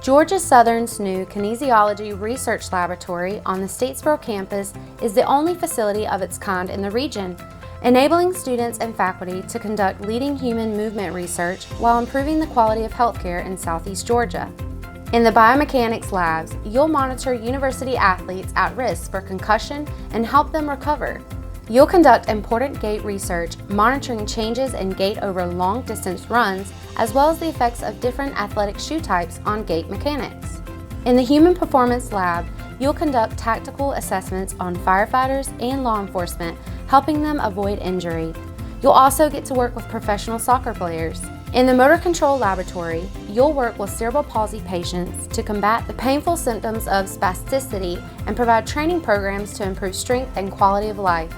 Georgia Southern's new Kinesiology Research Laboratory on the Statesboro campus is the only facility of its kind in the region, enabling students and faculty to conduct leading human movement research while improving the quality of healthcare in Southeast Georgia. In the biomechanics labs, you'll monitor university athletes at risk for concussion and help them recover. You'll conduct important gait research, monitoring changes in gait over long-distance runs, as well as the effects of different athletic shoe types on gait mechanics. In the Human Performance Lab, you'll conduct tactical assessments on firefighters and law enforcement, helping them avoid injury. You'll also get to work with professional soccer players. In the Motor Control Laboratory, you'll work with cerebral palsy patients to combat the painful symptoms of spasticity and provide training programs to improve strength and quality of life.